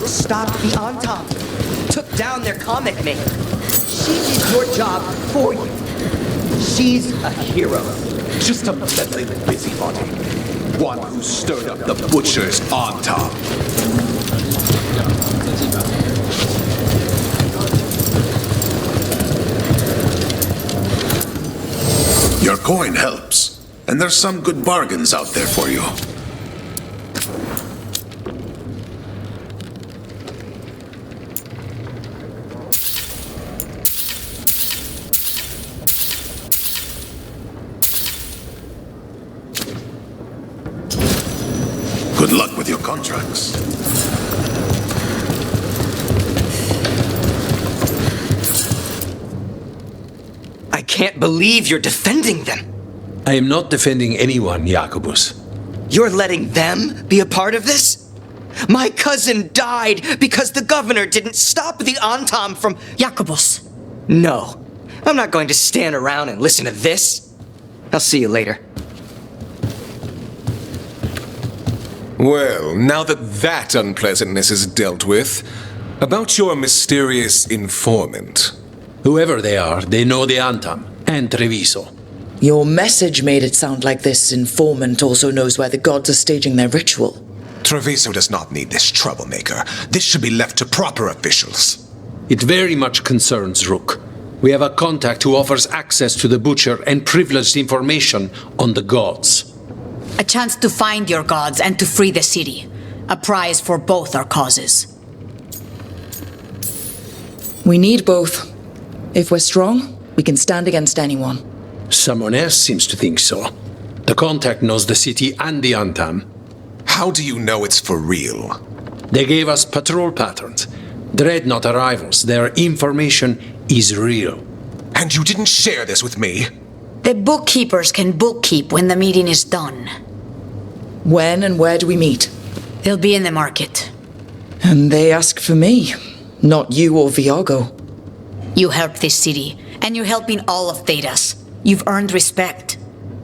stopped the Entente, took down their comic maker. She did your job for you. She's a hero. Just a meddling busybody. One who stirred up the butchers on top. Your coin helps, and there's some good bargains out there for you. Good luck with your contracts. I can't believe you're defending them. I am not defending anyone, Jacobus. You're letting them be a part of this? My cousin died because the governor didn't stop the Entente from... Jacobus. No, I'm not going to stand around and listen to this. I'll see you later. Well, now that unpleasantness is dealt with, about your mysterious informant. Whoever they are, they know the Antam and Treviso. Your message made it sound like this informant also knows where the gods are staging their ritual. Treviso does not need this troublemaker. This should be left to proper officials. It very much concerns Rook. We have a contact who offers access to the butcher and privileged information on the gods. A chance to find your gods and to free the city. A prize for both our causes. We need both. If we're strong, we can stand against anyone. Someone else seems to think so. The contact knows the city and the Antam. How do you know it's for real? They gave us patrol patterns. Dreadnought arrivals. Their information is real. And you didn't share this with me? The bookkeepers can bookkeep when the meeting is done. When and where do we meet? They'll be in the market. And they ask for me, not you or Viago. You helped this city, and you're helping all of Thedas. You've earned respect.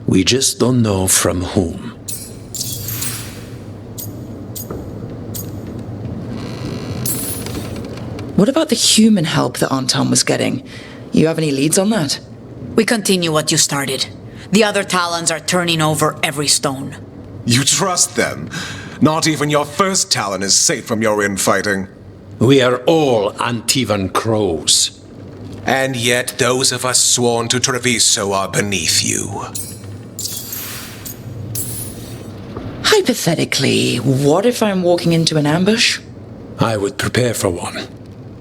We just don't know from whom. What about the human help that Anton was getting? You have any leads on that? We continue what you started. The other Talons are turning over every stone. You trust them? Not even your first Talon is safe from your infighting. We are all Antivan crows. And yet those of us sworn to Treviso are beneath you. Hypothetically, what if I'm walking into an ambush? I would prepare for one.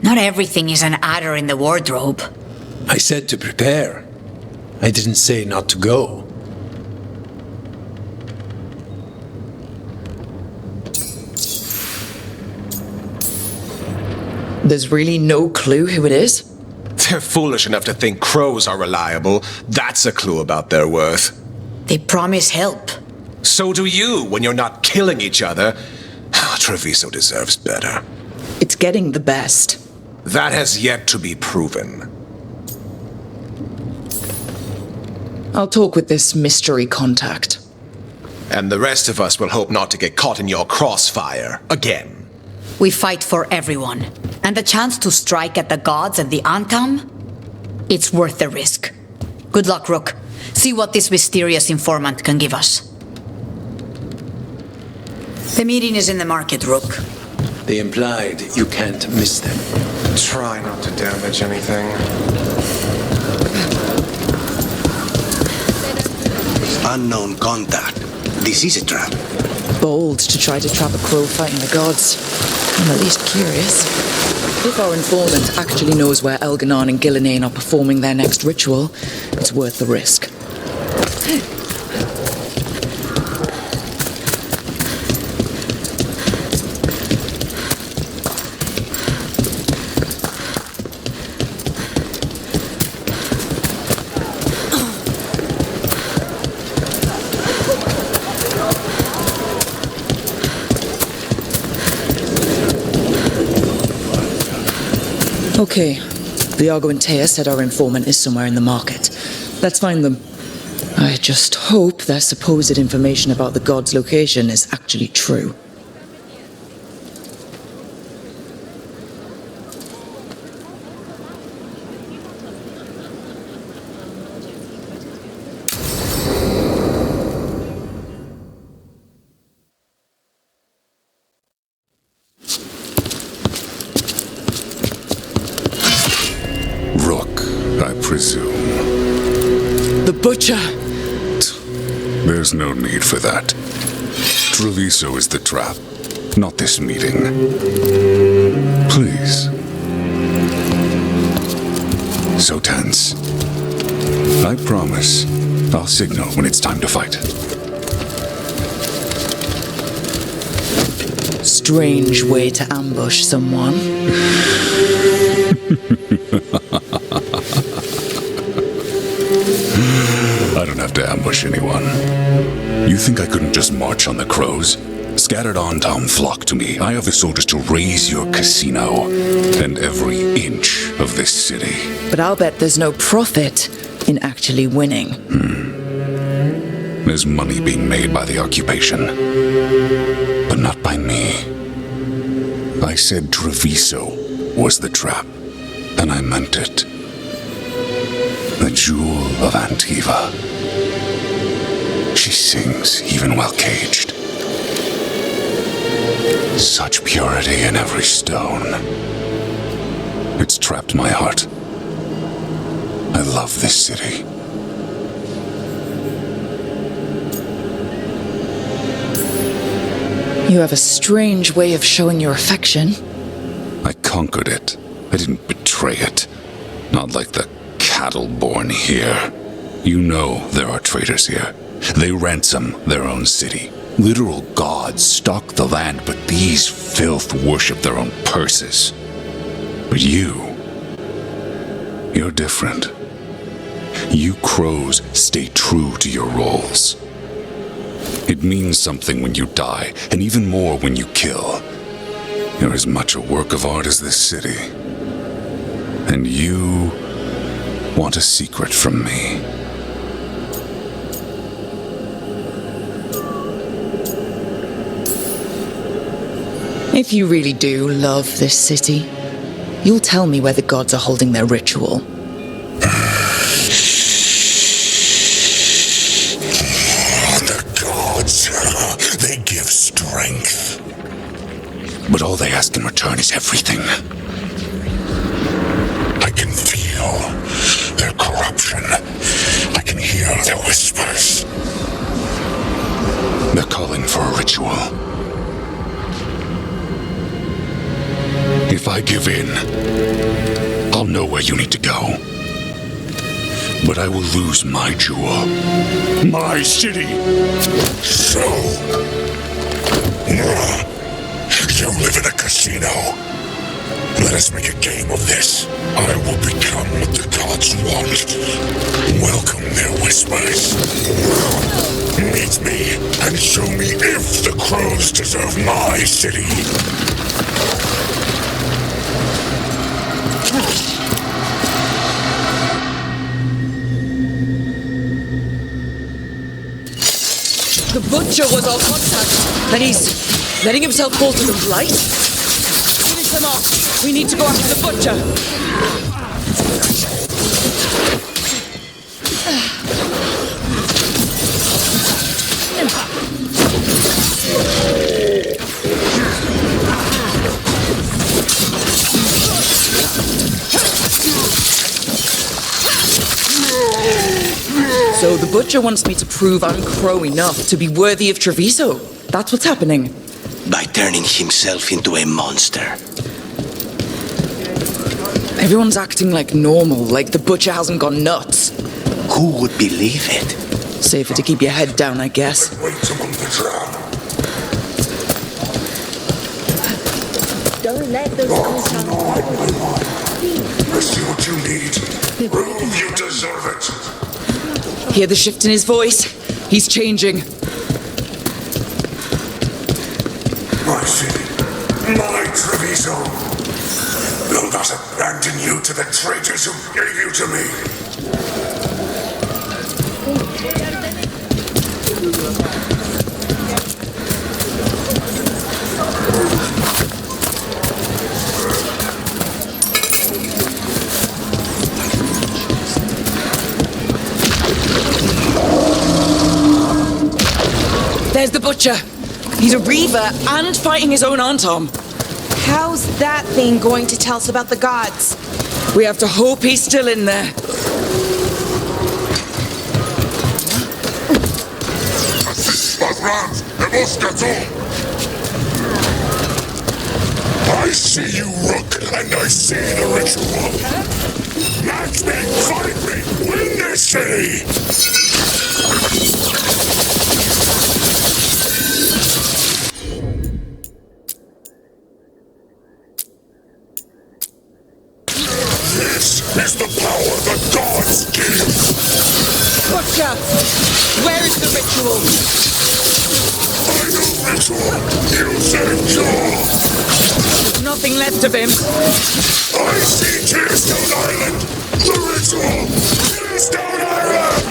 Not everything is an adder in the wardrobe. I said to prepare. I didn't say not to go. There's really no clue who it is? They're foolish enough to think crows are reliable. That's a clue about their worth. They promise help. So do you when you're not killing each other. Treviso deserves better. It's getting the best. That has yet to be proven. I'll talk with this mystery contact. And the rest of us will hope not to get caught in your crossfire again. We fight for everyone. And the chance to strike at the gods and the Antam? It's worth the risk. Good luck, Rook. See what this mysterious informant can give us. The meeting is in the market, Rook. They implied you can't miss them. Try not to damage anything. Unknown contact. This is a trap. Bold to try to trap a crow fighting the gods. I'm at least curious. If our informant actually knows where Elganon and Gillinane are performing their next ritual, it's worth the risk. Okay, Viago and Taya said our informant is somewhere in the market. Let's find them. I just hope their supposed information about the god's location is actually true. presume. The butcher! There's no need for that. Treviso is the trap, not this meeting. Please. So tense. I promise I'll signal when it's time to fight. Strange way to ambush someone. I don't have to ambush anyone. You think I couldn't just march on the crows? Scattered on town flock to me. I have the soldiers to raise your casino and every inch of this city. But I'll bet there's no profit in actually winning. There's money being made by the occupation, but not by me. I said Treviso was the trap, and I meant it. The jewel of Antiva. She sings even while caged. Such purity in every stone. It's trapped my heart. I love this city. You have a strange way of showing your affection. I conquered it. I didn't betray it. Not like the cattle born here. You know there are traitors here. They ransom their own city. Literal gods stalk the land, but these filth worship their own purses. But you're different. You crows stay true to your roles. It means something when you die, and even more when you kill. You're as much a work of art as this city. And you want a secret from me. If you really do love this city, you'll tell me where the gods are holding their ritual. The gods, they give strength. But all they ask in return is everything. I can feel their corruption. I can hear their whispers. They're calling for a ritual. If I give in, I'll know where you need to go. But I will lose my jewel. My city! So... you live in a casino. Let us make a game of this. I will become what the gods want. Welcome their whispers. Meet me and show me if the crows deserve my city. The butcher was our contact, and he's letting himself fall to the blight? Finish them off. We need to go after the butcher. So the butcher wants me to prove I'm crow enough to be worthy of Treviso. That's what's happening. By turning himself into a monster. Everyone's acting like normal, like the butcher hasn't gone nuts. Who would believe it? Safer to keep your head down, I guess. Wait among the trap. Don't let those I see what you need. Prove you deserve it. Hear the shift in his voice? He's changing. My city, my Treviso. Will not abandon you to the traitors who gave you to me. There's the butcher. He's a reaver and fighting his own Antom. How's that thing going to tell us about the gods? We have to hope he's still in there. plans! Hemos got I see you, Rook, and I see the ritual. Match me, fight me, win this city! This is the power the gods give! Butcher! Where is the ritual? Final ritual! You saved Jaw! There's nothing left of him. I see Tearstone Island! The ritual! Tearstone Island!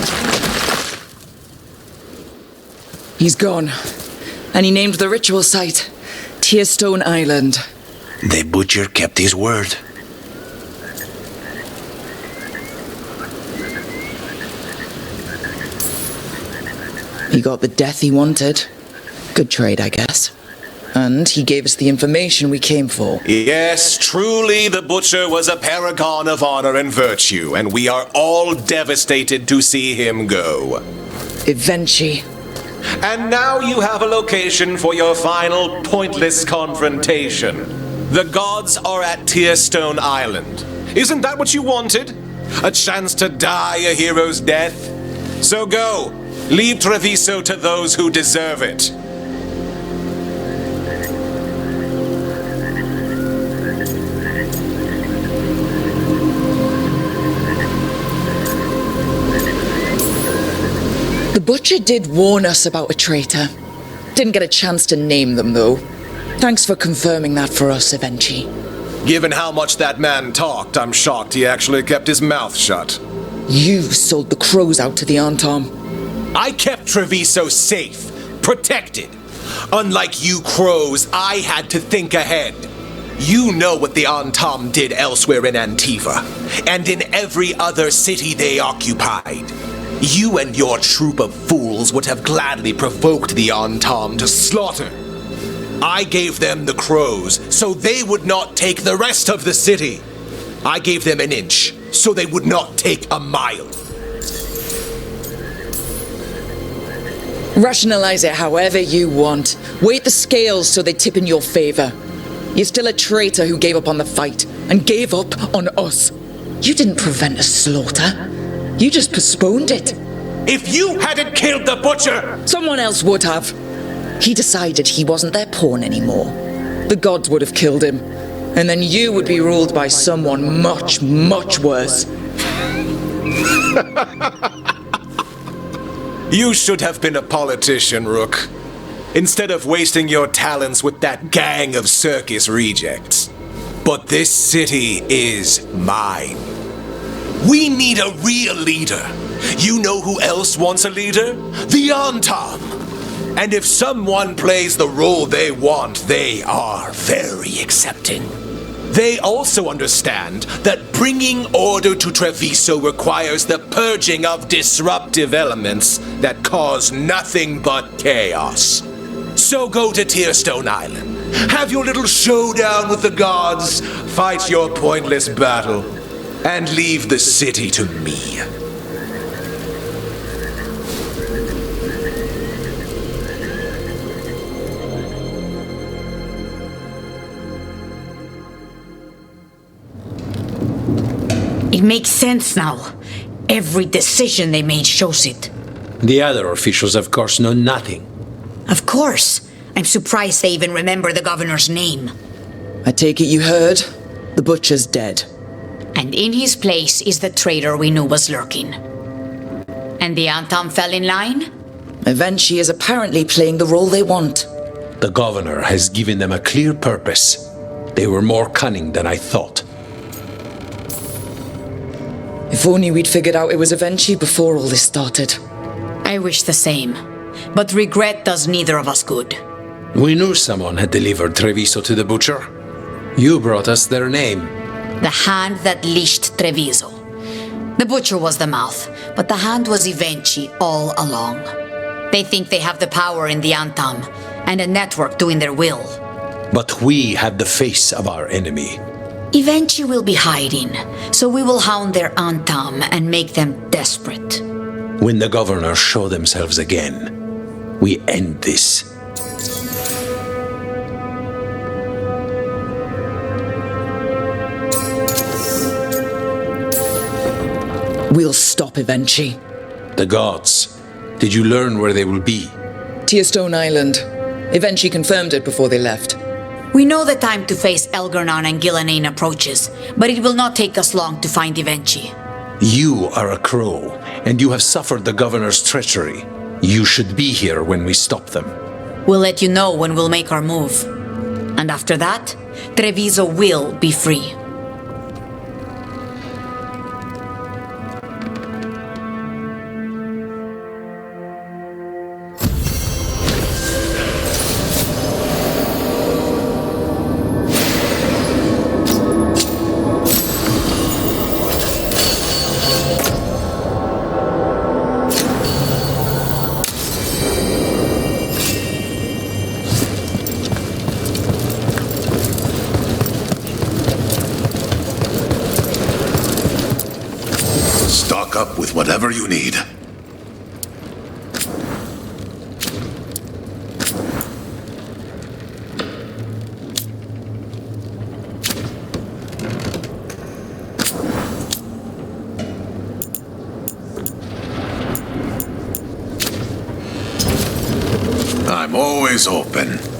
He's gone. And he named the ritual site Tearstone Island. The butcher kept his word. He got the death he wanted. Good trade, I guess. And he gave us the information we came for. Yes, truly the Butcher was a paragon of honor and virtue, and we are all devastated to see him go. Eventually. And now you have a location for your final pointless confrontation. The gods are at Tearstone Island. Isn't that what you wanted? A chance to die a hero's death? So go. Leave Treviso to those who deserve it. The Butcher did warn us about a traitor. Didn't get a chance to name them, though. Thanks for confirming that for us, Evenchi. Given how much that man talked, I'm shocked he actually kept his mouth shut. You sold the crows out to the Antom. I kept Treviso safe, protected. Unlike you crows, I had to think ahead. You know what the Antom did elsewhere in Antiva, and in every other city they occupied. You and your troop of fools would have gladly provoked the Antom to slaughter. I gave them the crows, so they would not take the rest of the city. I gave them an inch, so they would not take a mile. Rationalize it however you want. Weight the scales so they tip in your favor. You're still a traitor who gave up on the fight, and gave up on us. You didn't prevent a slaughter. You just postponed it. If you hadn't killed the Butcher! Someone else would have. He decided he wasn't their pawn anymore. The gods would have killed him. And then you would be ruled by someone much, much worse. You should have been a politician, Rook. Instead of wasting your talents with that gang of circus rejects. But this city is mine. We need a real leader. You know who else wants a leader? The Antom. And if someone plays the role they want, they are very accepting. They also understand that bringing order to Treviso requires the purging of disruptive elements that cause nothing but chaos. So go to Tearstone Island, have your little showdown with the gods, fight your pointless battle, and leave the city to me. It makes sense now. Every decision they made shows it. The other officials, of course, know nothing. Of course. I'm surprised they even remember the governor's name. I take it you heard? The Butcher's dead. And in his place is the traitor we knew was lurking. And the Antom fell in line? Evenchi is apparently playing the role they want. The governor has given them a clear purpose. They were more cunning than I thought. If only we'd figured out it was Evenchi before all this started. I wish the same. But regret does neither of us good. We knew someone had delivered Treviso to the Butcher. You brought us their name. The hand that leashed Treviso. The Butcher was the mouth, but the hand was Evenchi all along. They think they have the power in the Antom, and a network doing their will. But we have the face of our enemy. Evenchi will be hiding, so we will hound their Antom and make them desperate. When the governors show themselves again, we end this. We'll stop Evenchi. The gods. Did you learn where they will be? Tearstone Island. Evenchi confirmed it before they left. We know the time to face Elgar'nan and Gillenane approaches, but it will not take us long to find Evenchi. You are a crow, and you have suffered the governor's treachery. You should be here when we stop them. We'll let you know when we'll make our move. And after that, Treviso will be free. Stock up with whatever you need. I'm always open.